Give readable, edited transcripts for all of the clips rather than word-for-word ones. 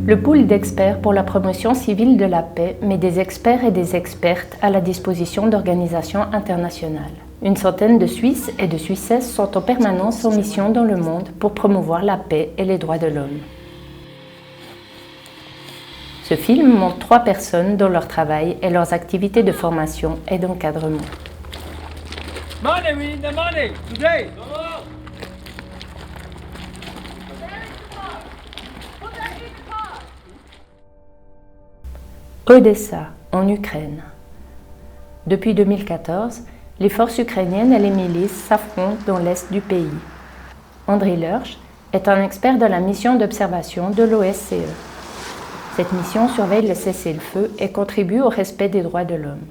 Le pool d'experts pour la promotion civile de la paix met des experts et des expertes à la disposition d'organisations internationales. Une centaine de Suisses et de Suissesses sont en permanence en mission dans le monde pour promouvoir la paix et les droits de l'homme. Ce film montre 3 personnes dont leur travail et leurs activités de formation et d'encadrement. Money, we need the money today. Odessa, en Ukraine. Depuis 2014, les forces ukrainiennes et les milices s'affrontent dans l'est du pays. Andrei Lurch est un expert de la mission d'observation de l'OSCE. Cette mission surveille le cessez-le-feu et contribue au respect des droits de l'homme.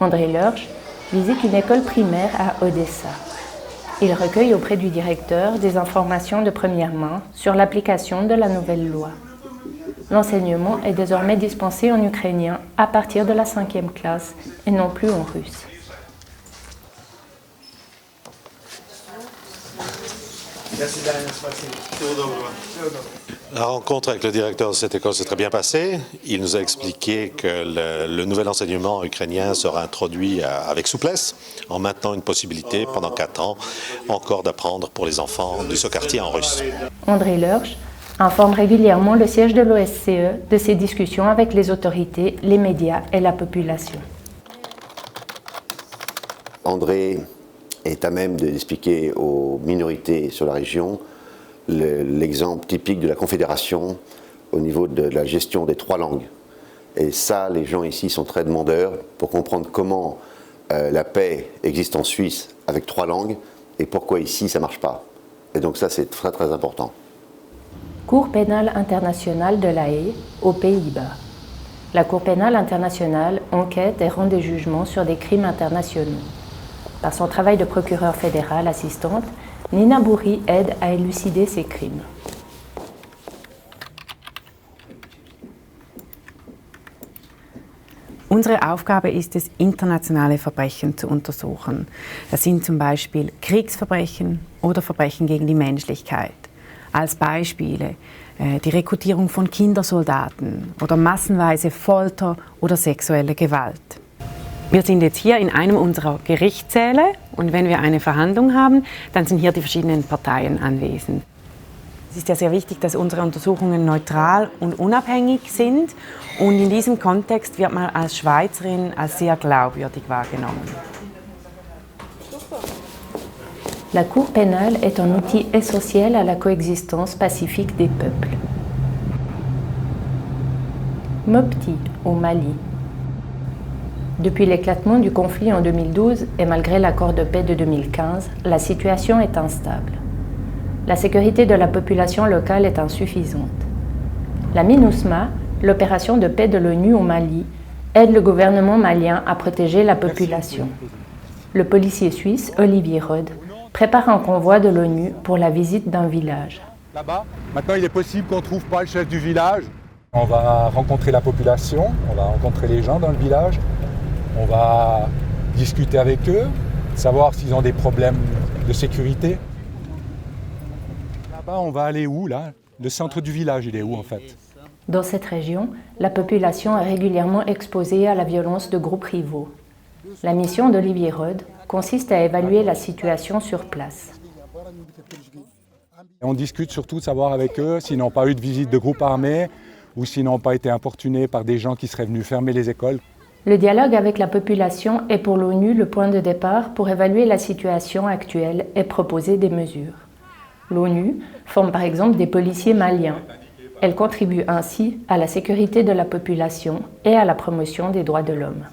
Andrei Lurch visite une école primaire à Odessa. Il recueille auprès du directeur des informations de première main sur l'application de la nouvelle loi. L'enseignement est désormais dispensé en ukrainien à partir de la 5e classe et non plus en russe. La rencontre avec le directeur de cette école s'est très bien passée. Il nous a expliqué que le nouvel enseignement ukrainien sera introduit avec souplesse, en maintenant une possibilité pendant 4 ans encore d'apprendre pour les enfants de ce quartier en russe. Andrei Lurch informe régulièrement le siège de l'OSCE de ses discussions avec les autorités, les médias et la population. Andrei est à même d'expliquer aux minorités sur la région l'exemple typique de la Confédération au niveau de la gestion des 3 langues. Et ça, les gens ici sont très demandeurs pour comprendre comment la paix existe en Suisse avec 3 langues et pourquoi ici ça ne marche pas. Et donc ça, c'est très très important. Cour pénale internationale de La Haye, aux Pays-Bas. La Cour pénale internationale enquête et rend des jugements sur des crimes internationaux. Par son travail de procureure fédérale assistante, Nina Bouri aide à élucider ces crimes. Unsere Aufgabe ist es, internationale Verbrechen zu untersuchen. Das sind zum Beispiel Kriegsverbrechen oder Verbrechen gegen die Menschlichkeit. Als Beispiele die Rekrutierung von Kindersoldaten oder massenweise Folter oder sexuelle Gewalt. Wir sind jetzt hier in einem unserer Gerichtssäle und wenn wir eine Verhandlung haben, dann sind hier die verschiedenen Parteien anwesend. Es ist ja sehr wichtig, dass unsere Untersuchungen neutral und unabhängig sind und in diesem Kontext wird man als Schweizerin als sehr glaubwürdig wahrgenommen. La Cour pénale est un outil essentiel à la coexistence pacifique des peuples. Mopti, au Mali. Depuis l'éclatement du conflit en 2012 et malgré l'accord de paix de 2015, la situation est instable. La sécurité de la population locale est insuffisante. La MINUSMA, l'opération de paix de l'ONU au Mali, aide le gouvernement malien à protéger la population. Le policier suisse, Olivier Rode, prépare un convoi de l'ONU pour la visite d'un village. Là-bas, maintenant il est possible qu'on ne trouve pas le chef du village. On va rencontrer la population, on va rencontrer les gens dans le village, on va discuter avec eux, savoir s'ils ont des problèmes de sécurité. Là-bas, on va aller où là? Le centre du village, il est où en fait? Dans cette région, la population est régulièrement exposée à la violence de groupes rivaux. La mission d'Olivier Rode consiste à évaluer la situation sur place. On discute surtout de savoir avec eux s'ils n'ont pas eu de visite de groupe armé ou s'ils n'ont pas été importunés par des gens qui seraient venus fermer les écoles. Le dialogue avec la population est pour l'ONU le point de départ pour évaluer la situation actuelle et proposer des mesures. L'ONU forme par exemple des policiers maliens. Elle contribue ainsi à la sécurité de la population et à la promotion des droits de l'homme.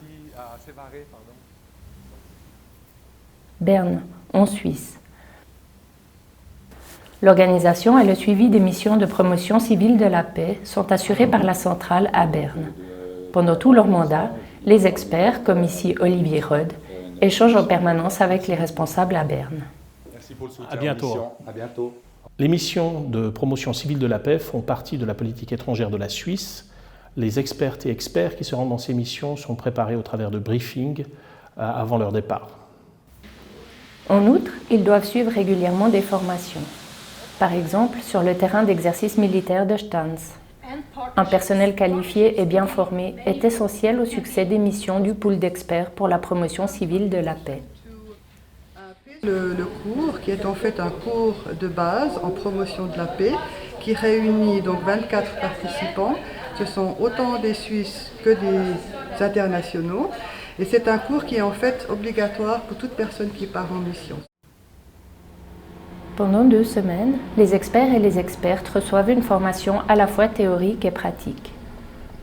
Berne, en Suisse. L'organisation et le suivi des missions de promotion civile de la paix sont assurés par la centrale à Berne. Pendant tout leur mandat, les experts, comme ici Olivier Rode, échangent en permanence avec les responsables à Berne. Merci pour le soutien. À bientôt. À bientôt. Les missions de promotion civile de la paix font partie de la politique étrangère de la Suisse. Les expertes et experts qui se rendent dans ces missions sont préparés au travers de briefings avant leur départ. En outre, ils doivent suivre régulièrement des formations. Par exemple, sur le terrain d'exercice militaire de Stans. Un personnel qualifié et bien formé est essentiel au succès des missions du pool d'experts pour la promotion civile de la paix. Le cours, qui est en fait un cours de base en promotion de la paix, qui réunit donc 24 participants. Ce sont autant des Suisses que des internationaux. Et c'est un cours qui est en fait obligatoire pour toute personne qui part en mission. Pendant 2 semaines, les experts et les expertes reçoivent une formation à la fois théorique et pratique.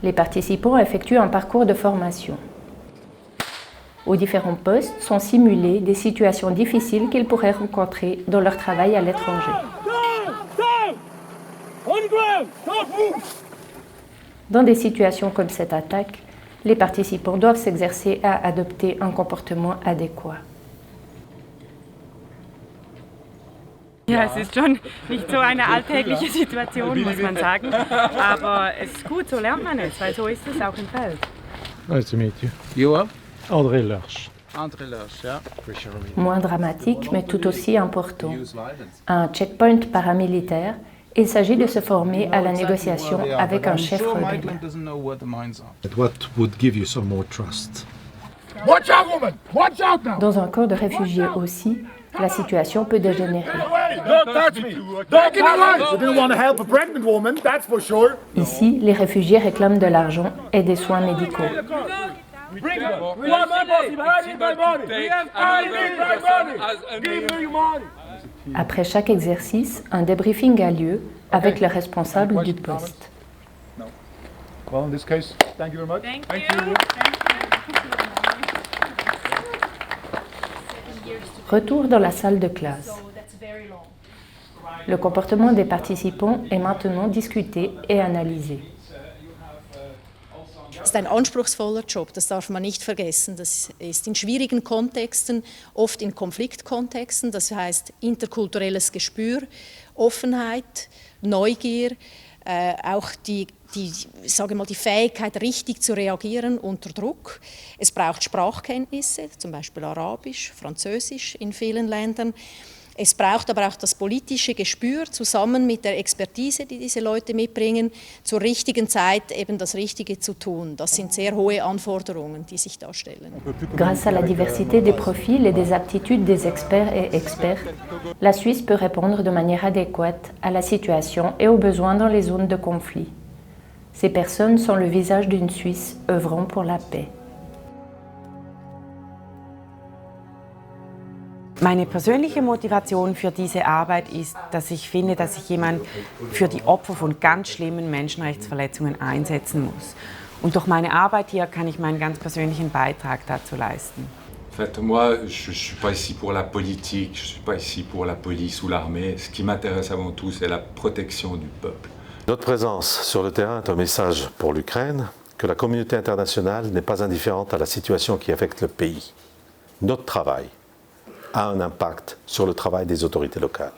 Les participants effectuent un parcours de formation. Aux différents postes sont simulées des situations difficiles qu'ils pourraient rencontrer dans leur travail à l'étranger. Dans des situations comme cette attaque, les participants doivent s'exercer à adopter un comportement adéquat. Ja, es ist schon nicht so eine alltägliche Situation, muss man sagen. Aber es ist gut, so lernt man es, weil so ist es auch im Feld. Nice to meet you. You are? André Lersch. André Lersch, yeah. Moins dramatique, mais tout aussi important. Un checkpoint paramilitaire, il s'agit de se former à la négociation avec un chef rebelle. What would give you some more trust? Watch out, woman! Watch out now! Dans un camp de réfugiés aussi, la situation peut dégénérer. Don't touch me! Don't get away! You didn't want to help a pregnant woman, that's for sure. Ici, les réfugiés réclament de l'argent et des soins médicaux. Bring it! We want my money! I need my money! I need my money! Give me your money! Après chaque exercice, un débriefing a lieu avec le responsable du poste. Well, in this case, thank you very much. Thank you. Retour dans la salle de classe. Le comportement des participants est maintenant discuté et analysé. Es ist ein anspruchsvoller Job, das darf man nicht vergessen. Das ist in schwierigen Kontexten, oft in Konfliktkontexten, das heißt interkulturelles Gespür, Offenheit, Neugier, auch die Fähigkeit, richtig zu reagieren unter Druck. Es braucht Sprachkenntnisse, zum Beispiel Arabisch, Französisch in vielen Ländern. Es braucht aber auch das politische Gespür zusammen mit der Expertise, die diese Leute mitbringen, zur richtigen Zeit eben das Richtige zu tun. Das sind sehr hohe Anforderungen, die sich da stellen. Grâce à la diversité des profils et des aptitudes des experts et expertes, la Suisse peut répondre de manière adéquate à la situation et aux besoins dans les zones de conflit. Ces personnes sont le visage d'une Suisse œuvrant pour la paix. Meine persönliche Motivation für diese Arbeit ist, dass ich finde, dass sich jemand für die Opfer von ganz schlimmen Menschenrechtsverletzungen einsetzen muss. Und durch meine Arbeit hier kann ich meinen ganz persönlichen Beitrag dazu leisten. En fait, moi, je ne suis pas ici pour la politique, je ne suis pas ici pour la police ou l'armée. Ce qui m'intéresse avant tout, c'est la protection du peuple. Notre présence sur le terrain est un message pour l'Ukraine que la communauté internationale n'est pas indifférente à la situation qui affecte le pays. Notre travail a un impact sur le travail des autorités locales.